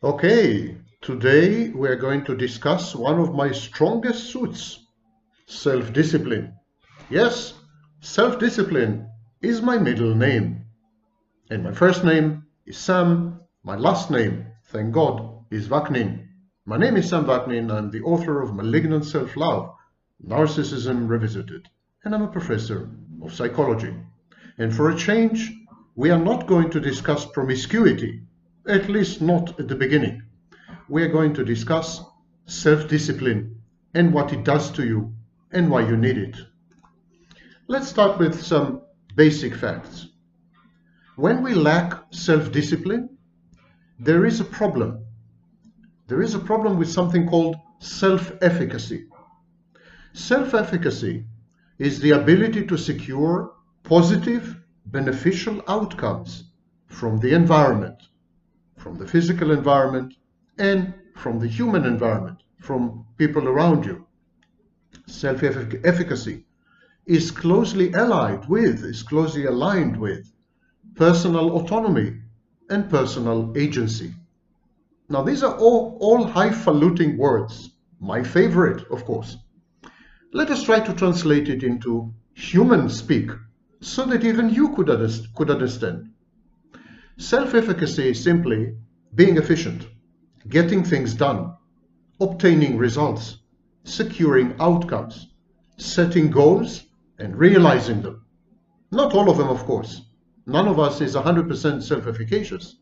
Okay, today we are going to discuss one of my strongest suits, self-discipline. Yes, self-discipline is my middle name. And my first name is Sam. My last name, thank God, is Vaknin. My name is Sam Vaknin. I'm the author of Malignant Self-Love, Narcissism Revisited. And I'm a professor of psychology. And for a change, we are not going to discuss promiscuity, at least not at the beginning. We are going to discuss self-discipline and what it does to you and why you need it. Let's start with some basic facts. When we lack self-discipline, there is a problem. There is a problem with something called self-efficacy. Self-efficacy is the ability to secure positive, beneficial outcomes from the environment, from the physical environment, and from the human environment, from people around you. Self-efficacy is closely aligned with personal autonomy and personal agency. Now, these are all highfalutin words, my favorite, of course. Let us try to translate it into human speak so that even you could understand. Self-efficacy is simply being efficient, getting things done, obtaining results, securing outcomes, setting goals and realizing them. Not all of them, of course. None of us is 100% self-efficacious,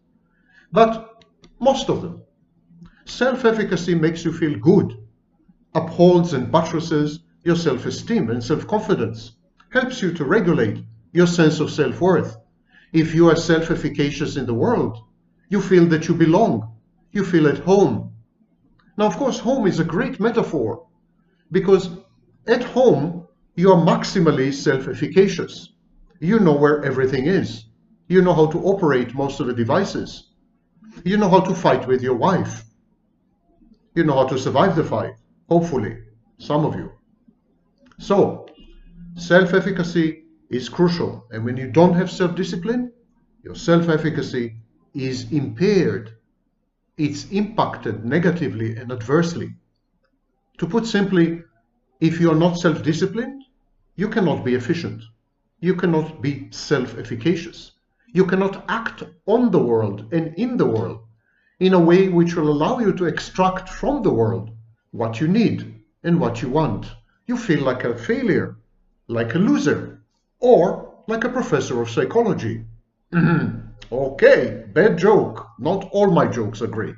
but most of them. Self-efficacy makes you feel good, upholds and buttresses your self-esteem and self-confidence, helps you to regulate your sense of self-worth. If you are self-efficacious in the world, you feel that you belong, you feel at home. Now, of course, home is a great metaphor because at home, you are maximally self-efficacious. You know where everything is. You know how to operate most of the devices. You know how to fight with your wife. You know how to survive the fight, hopefully, some of you. So, self-efficacy is crucial. And when you don't have self-discipline, your self-efficacy is impaired. It's impacted negatively and adversely. To put simply, if you are not self-disciplined, you cannot be efficient. You cannot be self-efficacious. You cannot act on the world and in the world in a way which will allow you to extract from the world what you need and what you want. You feel like a failure, like a loser, or like a professor of psychology. Okay, bad joke. Not all my jokes are great.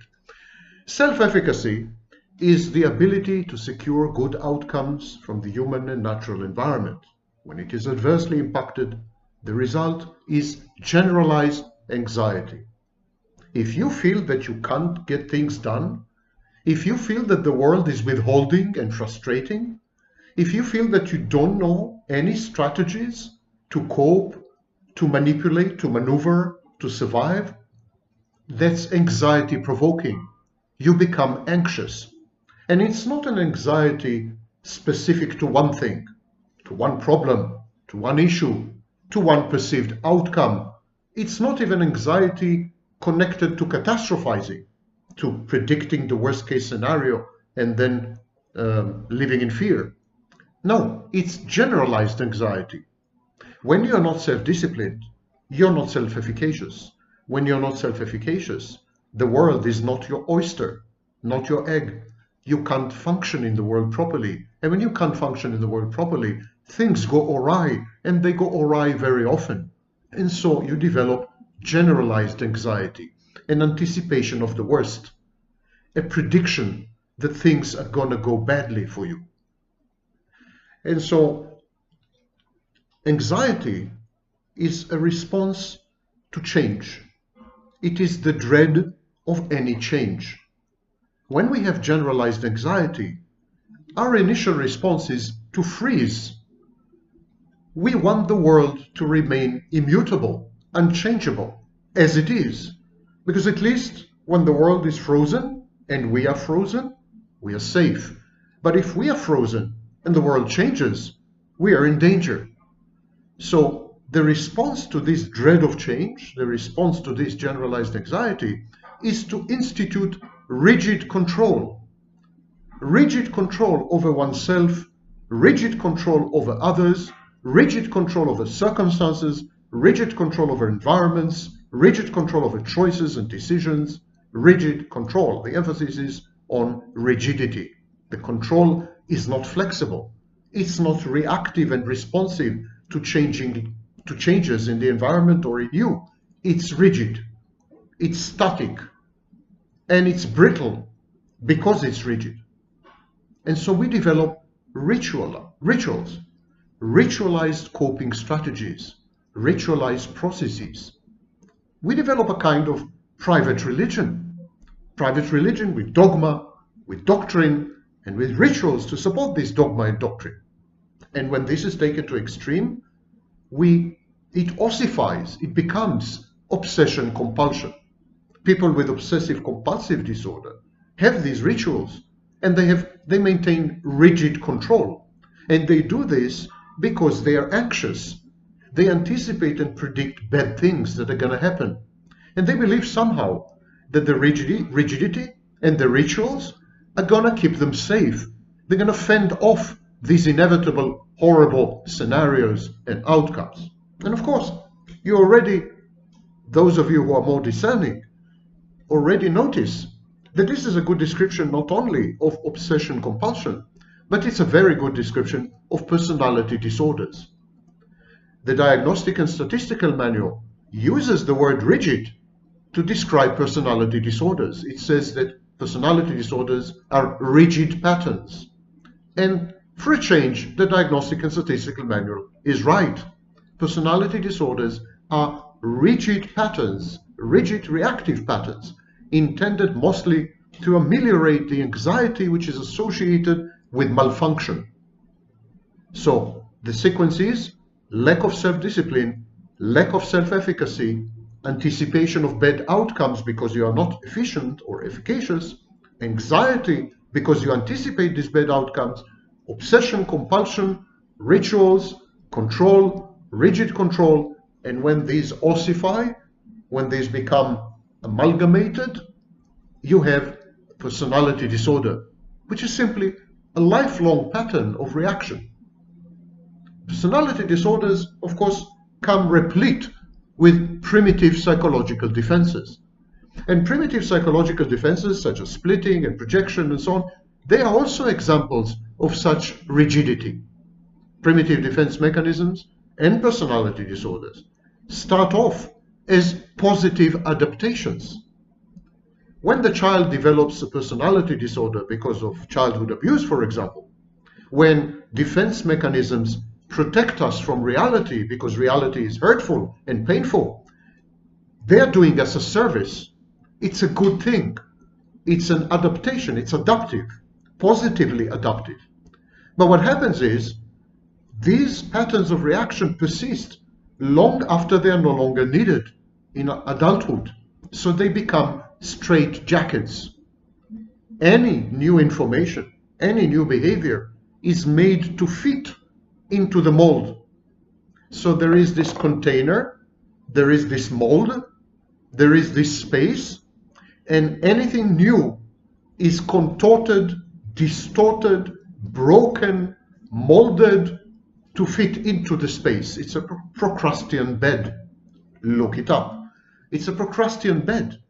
Self-efficacy is the ability to secure good outcomes from the human and natural environment. When it is adversely impacted, the result is generalized anxiety. If you feel that you can't get things done, if you feel that the world is withholding and frustrating, if you feel that you don't know any strategies to cope, to manipulate, to maneuver, to survive, that's anxiety provoking. You become anxious. And it's not an anxiety specific to one thing, to one problem, to one issue, to one perceived outcome. It's not even anxiety connected to catastrophizing, to predicting the worst case scenario and then living in fear. No, it's generalized anxiety. When you're not self-disciplined, you're not self-efficacious. When you're not self-efficacious, the world is not your oyster, not your egg. You can't function in the world properly. And when you can't function in the world properly, things go awry, and they go awry very often. And so you develop generalized anxiety, an anticipation of the worst, a prediction that things are going to go badly for you. And so anxiety is a response to change. It is the dread of any change. When we have generalized anxiety, our initial response is to freeze. We want the world to remain immutable, unchangeable, as it is. Because at least when the world is frozen and we are frozen, we are safe. But if we are frozen and the world changes, we are in danger. So the response to this dread of change, the response to this generalized anxiety, is to institute rigid control over oneself, rigid control over others, rigid control over circumstances, rigid control over environments, rigid control over choices and decisions, rigid control. The emphasis is on rigidity. The control is not flexible. It's not reactive and responsive to changes in the environment or in you. It's rigid, it's static, and it's brittle because it's rigid. And so we develop rituals, ritualized coping strategies, ritualized processes. We develop a kind of private religion with dogma, with doctrine, and with rituals to support this dogma and doctrine. And when this is taken to extreme, it ossifies, it becomes obsession-compulsion. People with obsessive-compulsive disorder have these rituals, and they maintain rigid control. And they do this because they are anxious. They anticipate and predict bad things that are going to happen. And they believe somehow that the rigidity and the rituals are going to keep them safe. They're going to fend off these inevitable, horrible scenarios and outcomes. And of course, those of you who are more discerning, already notice that this is a good description not only of obsession-compulsion, but it's a very good description of personality disorders. The Diagnostic and Statistical Manual uses the word rigid to describe personality disorders. It says that personality disorders are rigid patterns. And for a change, the Diagnostic and Statistical Manual is right. Personality disorders are rigid patterns, rigid reactive patterns, intended mostly to ameliorate the anxiety which is associated with malfunction. So the sequence is lack of self-discipline, lack of self-efficacy, anticipation of bad outcomes because you are not efficient or efficacious, anxiety because you anticipate these bad outcomes, obsession, compulsion, rituals, control, rigid control, and when these ossify, when these become amalgamated, you have personality disorder, which is simply a lifelong pattern of reaction. Personality disorders, of course, come replete with primitive psychological defenses. And primitive psychological defenses, such as splitting and projection and so on, they are also examples of such rigidity. Primitive defense mechanisms and personality disorders start off as positive adaptations. When the child develops a personality disorder because of childhood abuse, for example, when defense mechanisms protect us from reality because reality is hurtful and painful, they're doing us a service. It's a good thing. It's an adaptation. It's adaptive, positively adaptive. But what happens is these patterns of reaction persist long after they are no longer needed in adulthood. So they become straitjackets. Any new information, any new behavior is made to fit into the mold. So there is this container, there is this mold, there is this space, and anything new is contorted, distorted, broken, molded to fit into the space. It's a Procrustean bed. Look it up. It's a Procrustean bed.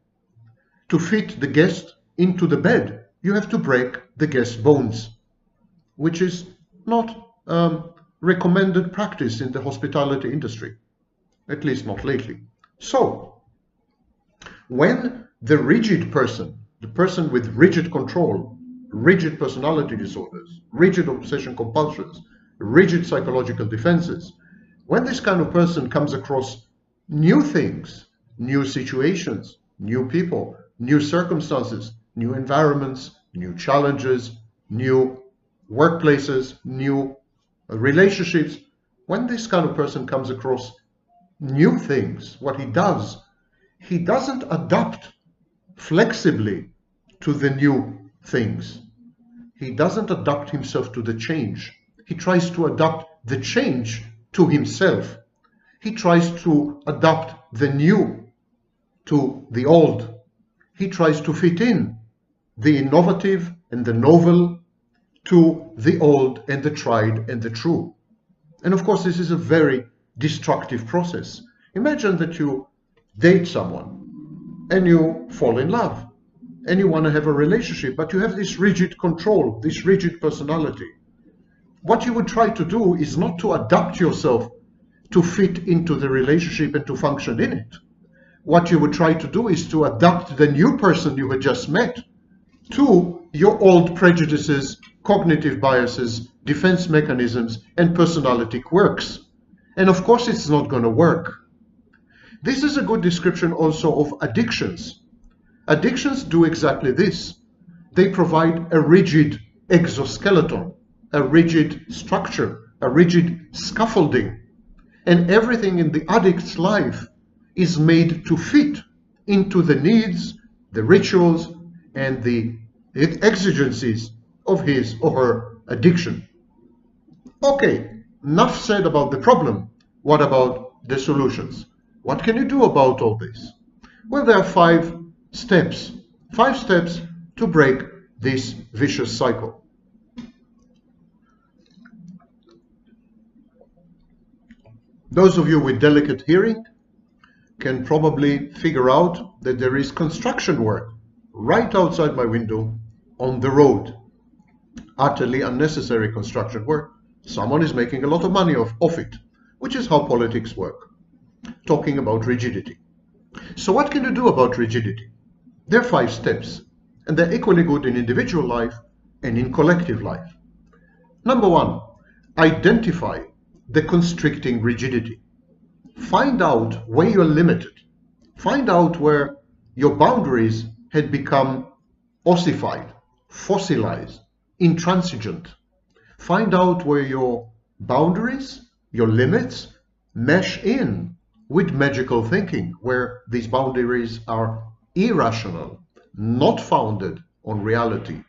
To fit the guest into the bed, you have to break the guest's bones, which is not recommended practice in the hospitality industry, at least not lately. So, when the rigid person, the person with rigid control, rigid personality disorders, rigid obsession compulsions, rigid psychological defenses, when this kind of person comes across new things, new situations, new people, new circumstances, new environments, new challenges, new workplaces, new relationships, when this kind of person comes across new things, what he doesn't adapt flexibly to the new things. He doesn't adapt himself to the change. He tries to adapt the change to himself. He tries to adapt the new to the old. He tries to fit in the innovative and the novel to the old and the tried and the true. And of course, this is a very destructive process. Imagine that you date someone and you fall in love and you want to have a relationship, but you have this rigid control, this rigid personality. What you would try to do is not to adapt yourself to fit into the relationship and to function in it. What you would try to do is to adapt the new person you had just met to your old prejudices, cognitive biases, defense mechanisms, and personality quirks. And of course, it's not going to work. This is a good description also of addictions. Addictions do exactly this. They provide a rigid exoskeleton, a rigid structure, a rigid scaffolding. And everything in the addict's life is made to fit into the needs, the rituals, and the exigencies of his or her addiction. Okay, enough said about the problem. What about the solutions? What can you do about all this? Well, there are 5 steps. 5 steps to break this vicious cycle. Those of you with delicate hearing can probably figure out that there is construction work right outside my window on the road. Utterly unnecessary construction work. Someone is making a lot of money off it, which is how politics work. Talking about rigidity. So what can you do about rigidity? There are 5 steps, and they're equally good in individual life and in collective life. Number 1, identify the constricting rigidity. Find out where you're limited. Find out where your boundaries had become ossified, fossilized, intransigent. Find out where your boundaries, your limits, mesh in with magical thinking, where these boundaries are irrational, not founded on reality,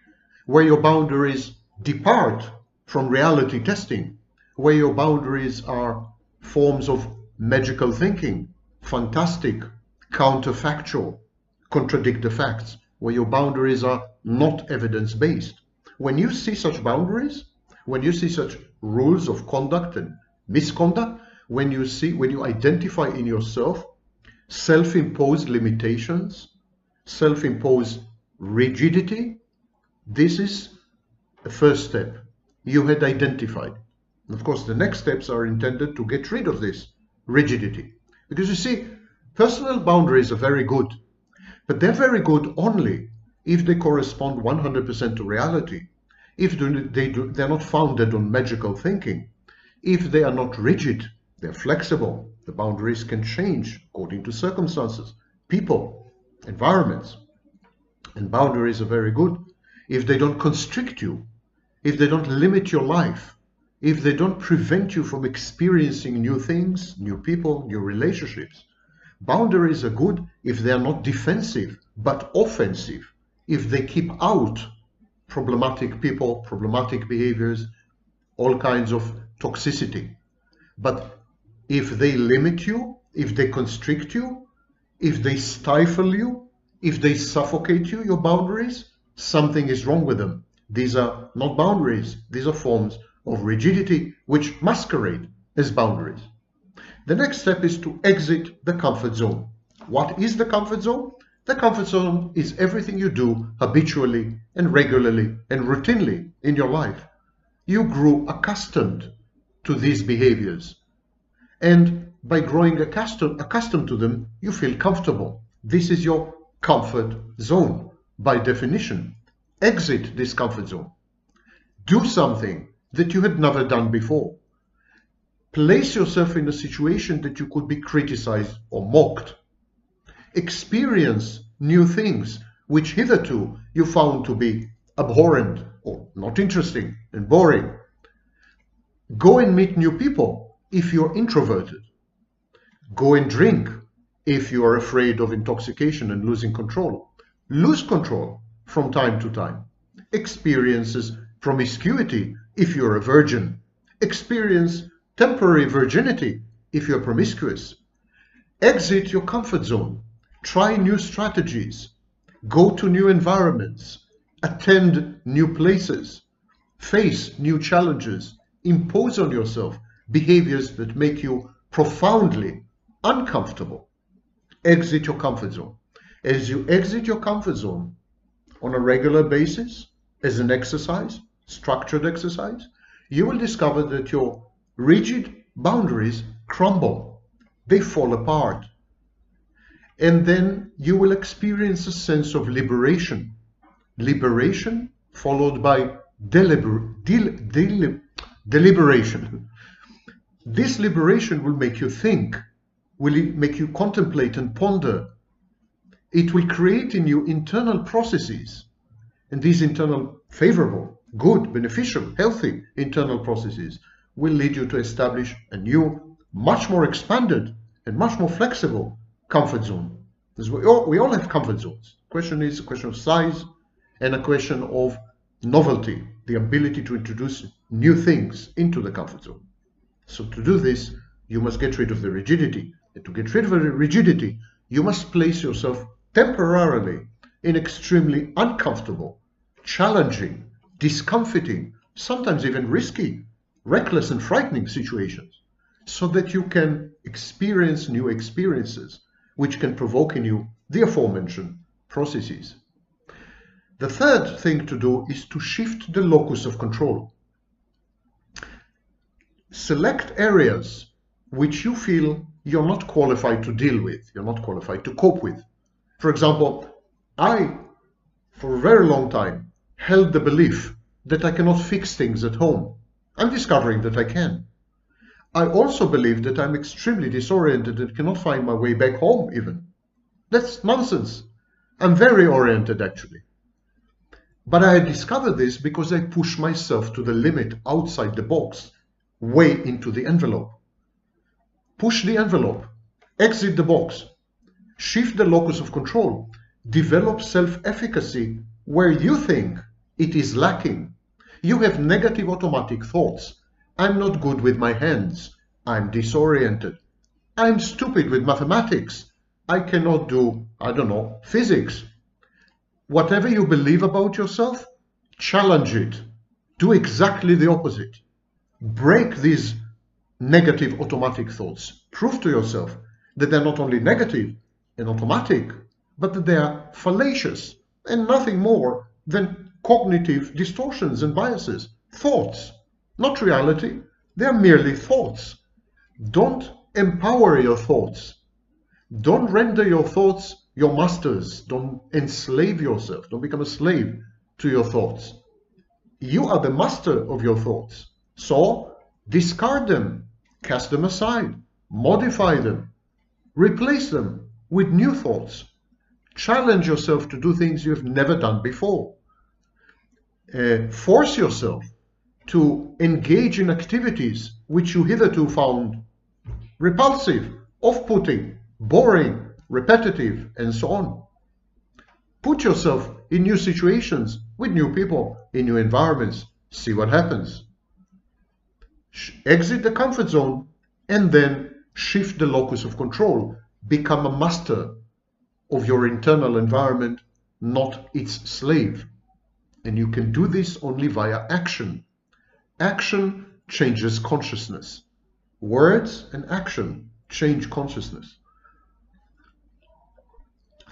where your boundaries depart from reality testing, where your boundaries are forms of magical thinking, fantastic, counterfactual, contradict the facts, where your boundaries are not evidence-based. When you see such boundaries, when you see such rules of conduct and misconduct, when you identify in yourself self-imposed limitations, self-imposed rigidity, this is the first step. You had identified. And of course, the next steps are intended to get rid of this rigidity. Because you see, personal boundaries are very good, but they're very good only if they correspond 100% to reality, if they're not founded on magical thinking, if they are not rigid, they're flexible. The boundaries can change according to circumstances, people, environments. And boundaries are very good if they don't constrict you, if they don't limit your life, if they don't prevent you from experiencing new things, new people, new relationships. Boundaries are good if they are not defensive, but offensive, if they keep out problematic people, problematic behaviors, all kinds of toxicity. But if they limit you, if they constrict you, if they stifle you, if they suffocate you, your boundaries, something is wrong with them. These are not boundaries. These are forms of rigidity which masquerade as boundaries. The next step is to exit the comfort zone. What is the comfort zone? The comfort zone is everything you do habitually and regularly and routinely in your life. You grew accustomed to these behaviors. And by growing accustomed to them, you feel comfortable. This is your comfort zone. By definition, exit this comfort zone. Do something that you had never done before. Place yourself in a situation that you could be criticized or mocked. Experience new things which hitherto you found to be abhorrent or not interesting and boring. Go and meet new people if you're introverted. Go and drink if you are afraid of intoxication and losing control. Lose control from time to time. Experiences promiscuity if you're a virgin. Experience temporary virginity if you're promiscuous. Exit your comfort zone. Try new strategies. go to new environments, attend new places, face new challenges, impose on yourself behaviors that make you profoundly uncomfortable. Exit your comfort zone. As you exit your comfort zone on a regular basis, as an exercise, structured exercise, you will discover that your rigid boundaries crumble. They fall apart. And then you will experience a sense of liberation. Liberation followed by deliberation. This liberation will make you think, will make you contemplate and ponder. It will create in you internal processes, and these internal favorable, good, beneficial, healthy internal processes will lead you to establish a new, much more expanded and much more flexible comfort zone. We all have comfort zones. The question is a question of size and a question of novelty, the ability to introduce new things into the comfort zone. So to do this, you must get rid of the rigidity. And to get rid of the rigidity, you must place yourself temporarily in extremely uncomfortable, challenging, discomforting, sometimes even risky, reckless and frightening situations, so that you can experience new experiences which can provoke in you the aforementioned processes. The third thing to do is to shift the locus of control. Select areas which you feel you're not qualified to deal with, you're not qualified to cope with. For example, I, for a very long time, held the belief that I cannot fix things at home. I'm discovering that I can. I also believe that I'm extremely disoriented and cannot find my way back home even. That's nonsense. I'm very oriented actually. But I had discovered this because I pushed myself to the limit outside the box, way into the envelope. Push the envelope, exit the box, shift the locus of control, develop self-efficacy where you think it is lacking. You have negative automatic thoughts. I'm not good with my hands. I'm disoriented. I'm stupid with mathematics. I cannot do, physics. Whatever you believe about yourself, challenge it. Do exactly the opposite. Break these negative automatic thoughts. Prove to yourself that they're not only negative and automatic, but that they are fallacious and nothing more than cognitive distortions and biases. Thoughts, not reality. They're merely thoughts. Don't empower your thoughts. Don't render your thoughts your masters. Don't enslave yourself. Don't become a slave to your thoughts. You are the master of your thoughts. So discard them, cast them aside, modify them, replace them with new thoughts. Challenge yourself to do things you've never done before. Force yourself to engage in activities which you hitherto found repulsive, off-putting, boring, repetitive, and so on. Put yourself in new situations with new people, in new environments. See what happens. Exit the comfort zone and then shift the locus of control. Become a master of your internal environment, not its slave. And you can do this only via action. Action changes consciousness. Words and action change consciousness.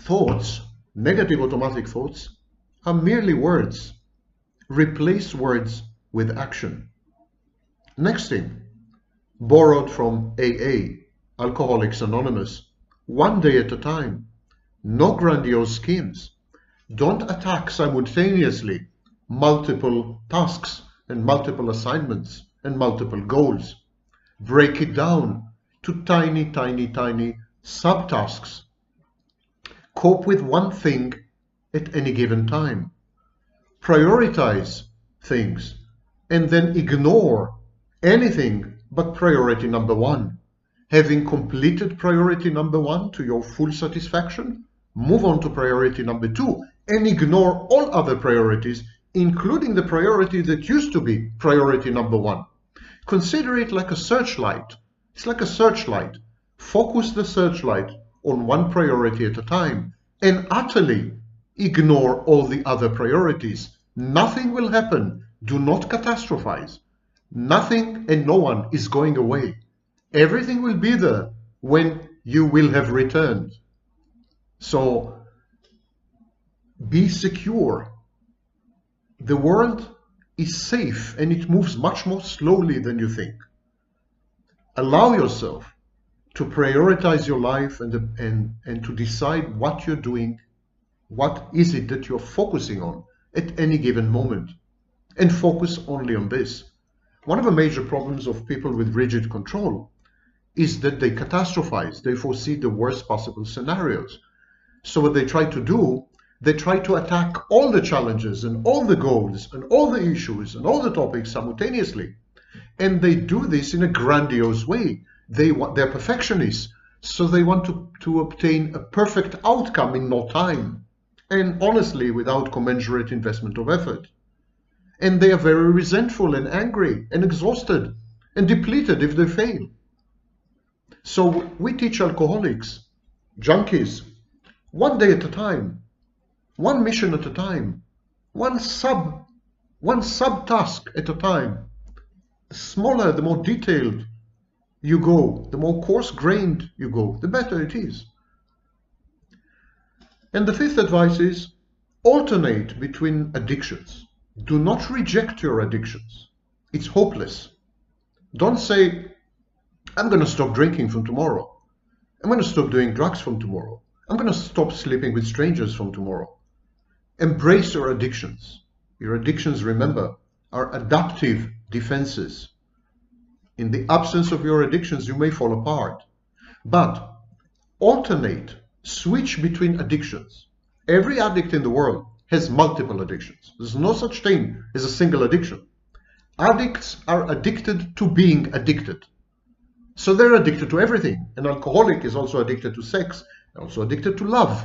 Thoughts, negative automatic thoughts, are merely words. Replace words with action. Next thing, borrowed from AA, Alcoholics Anonymous, one day at a time. No grandiose schemes. Don't attack simultaneously multiple tasks and multiple assignments and multiple goals. Break it down to tiny subtasks. Cope with one thing at any given time. Prioritize things and then ignore anything but priority number one. Having completed priority number one to your full satisfaction, move on to priority number two and ignore all other priorities, including the priority that used to be priority number one. Consider it like a searchlight. It's like a searchlight. Focus the searchlight on one priority at a time and utterly Ignore all the other priorities. Nothing will happen. Do not catastrophize. Nothing and no one is going away. Everything will be there when you will have returned. So be secure. The world is safe and it moves much more slowly than you think. Allow yourself to prioritize your life and to decide what you're doing, what is it that you're focusing on at any given moment, and focus only on this. One of the major problems of people with rigid control is that they catastrophize. They foresee the worst possible scenarios. So what they try to do, they try to attack all the challenges and all the goals and all the issues and all the topics simultaneously. And they do this in a grandiose way. They're perfectionists, so they want to obtain a perfect outcome in no time, and honestly without commensurate investment of effort. And they are very resentful and angry and exhausted and depleted if they fail. So we teach alcoholics, junkies, one day at a time, one mission at a time, one sub task at a time. The smaller, the more detailed you go, the more coarse-grained you go, the better it is. And the fifth advice is alternate between addictions. Do not reject your addictions. It's hopeless. Don't say, I'm going to stop drinking from tomorrow. I'm going to stop doing drugs from tomorrow. I'm going to stop sleeping with strangers from tomorrow. Embrace your addictions. Your addictions, remember, are adaptive defenses. In the absence of your addictions, you may fall apart. But alternate, switch between addictions. Every addict in the world has multiple addictions. There's no such thing as a single addiction. Addicts are addicted to being addicted. So they're addicted to everything. An alcoholic is also addicted to sex, also addicted to love.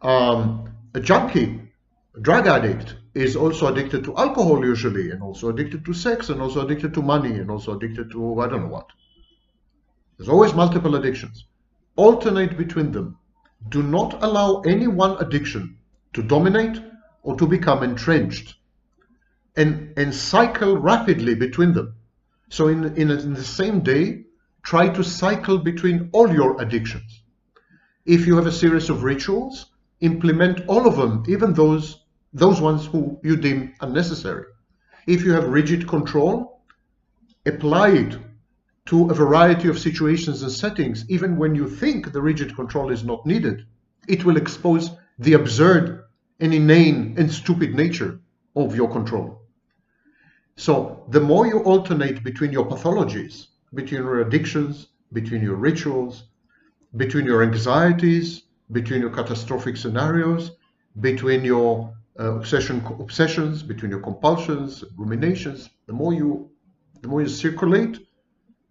A junkie, a drug addict, is also addicted to alcohol usually, and also addicted to sex, and also addicted to money, and also addicted to I don't know what. There's always multiple addictions. Alternate between them. Do not allow any one addiction to dominate or to become entrenched, and cycle rapidly between them. So in the same day, try to cycle between all your addictions. If you have a series of rituals, implement all of them, even those ones who you deem unnecessary. If you have rigid control, apply it to a variety of situations and settings, even when you think the rigid control is not needed. It will expose the absurd and inane and stupid nature of your control. So the more you alternate between your pathologies, between your addictions, between your rituals, between your anxieties, between your catastrophic scenarios, between your obsessions, between your compulsions, ruminations, the more you circulate,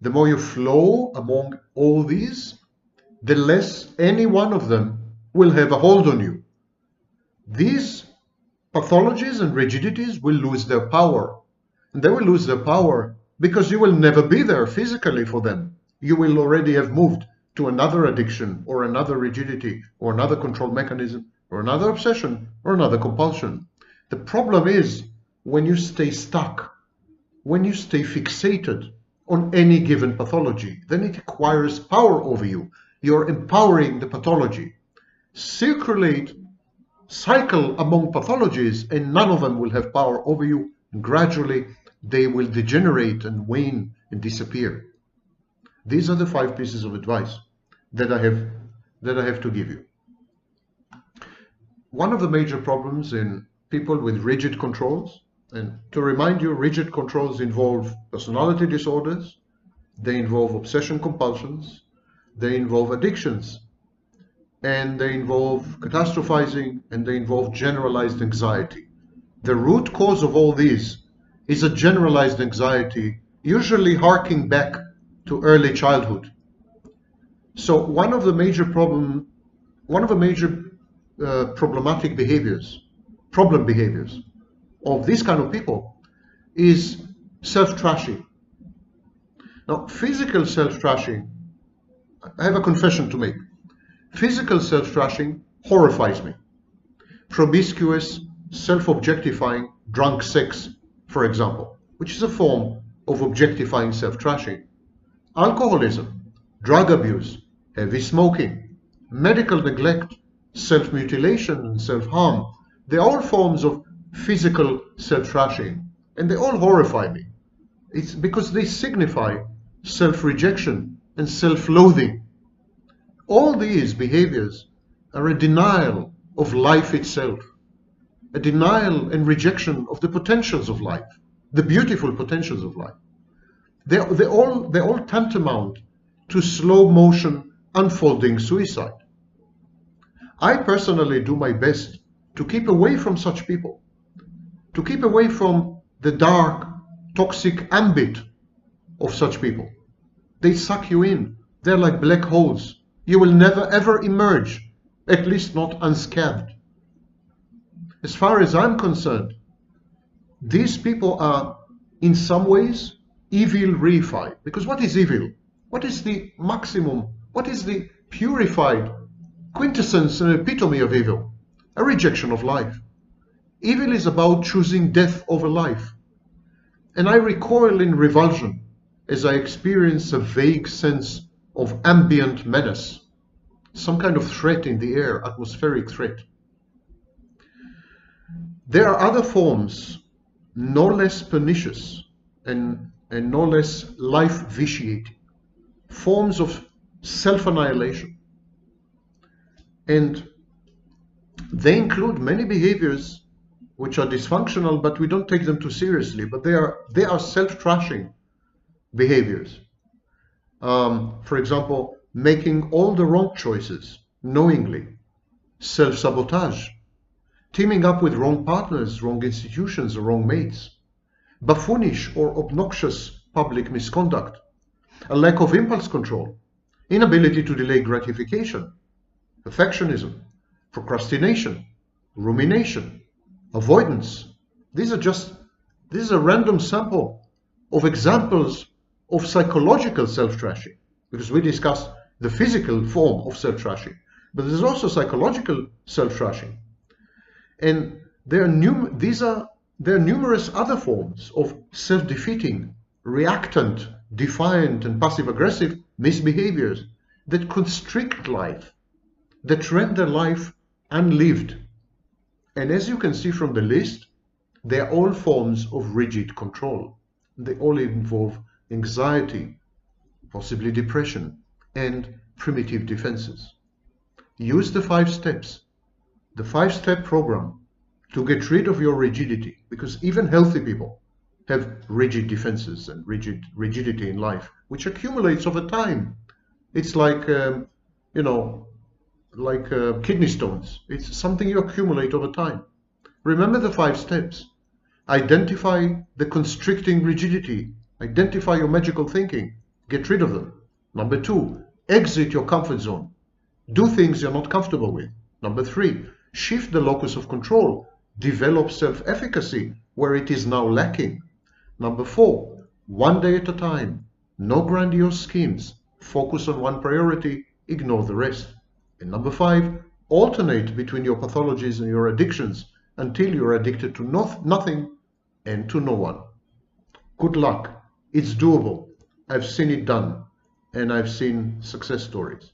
the more you flow among all these, the less any one of them will have a hold on you. These pathologies and rigidities will lose their power. And they will lose their power because you will never be there physically for them. You will already have moved to another addiction or another rigidity or another control mechanism or another obsession or another compulsion. The problem is when you stay stuck, when you stay fixated on any given pathology, then it acquires power over you. You're empowering the pathology. Circulate, cycle among pathologies, and none of them will have power over you. And gradually, they will degenerate and wane and disappear. These are the 5 pieces of advice that I have to give you. One of the major problems in people with rigid controls, and to remind you, rigid controls involve personality disorders, they involve obsession compulsions, they involve addictions, and they involve catastrophizing, and they involve generalized anxiety. The root cause of all these is a generalized anxiety, usually harking back to early childhood. So one of the major problematic behaviors, problem behaviors of these kind of people is self-trashing. Now, physical self-trashing, I have a confession to make. Physical self-trashing horrifies me. promiscuous, self-objectifying, drunk sex, for example, which is a form of objectifying self-trashing. Alcoholism, drug abuse, heavy smoking, medical neglect, self-mutilation and self-harm, they're all forms of physical self-trashing, and they all horrify me. It's because they signify self-rejection and self-loathing. All these behaviors are a denial of life itself, a denial and rejection of the potentials of life, the beautiful potentials of life. They're all tantamount to slow motion unfolding suicide. I personally do my best to keep away from such people, to keep away from the dark, toxic ambit of such people. They suck you in. They're like black holes. You will never ever emerge, at least not unscathed. As far as I'm concerned, these people are in some ways evil reified. Because what is evil? What is the maximum? What is the purified quintessence and epitome of evil? A rejection of life. Evil is about choosing death over life. And I recoil in revulsion as I experience a vague sense of ambient menace, some kind of threat in the air, atmospheric threat. There are other forms, no less pernicious and no less life-vitiating, forms of self-annihilation. And they include many behaviors which are dysfunctional, but we don't take them too seriously, but they are self-trashing behaviors. For example, making all the wrong choices knowingly, self-sabotage, teaming up with wrong partners, wrong institutions, or wrong mates, buffoonish or obnoxious public misconduct, a lack of impulse control, inability to delay gratification, perfectionism, procrastination, rumination, avoidance. This is a random sample of examples of psychological self-trashing, because we discussed the physical form of self-trashing, but there's also psychological self-trashing. And there are numerous other forms of self-defeating, reactant, defiant, and passive-aggressive misbehaviors that constrict life, that render life unlived. And as you can see from the list, they are all forms of rigid control. They all involve anxiety, possibly depression, and primitive defenses. Use the 5 steps, the 5-step program, to get rid of your rigidity, because even healthy people have rigid defenses and rigidity in life, which accumulates over time. It's like, kidney stones. It's something you accumulate over time. Remember the 5 steps. Identify the constricting rigidity. Identify your magical thinking. Get rid of them. Number 2, exit your comfort zone. Do things you're not comfortable with. Number 3, shift the locus of control. Develop self-efficacy where it is now lacking. Number 4, one day at a time. No grandiose schemes. Focus on one priority. Ignore the rest. And number 5, alternate between your pathologies and your addictions until you're addicted to nothing and to no one. Good luck. It's doable. I've seen it done, and I've seen success stories.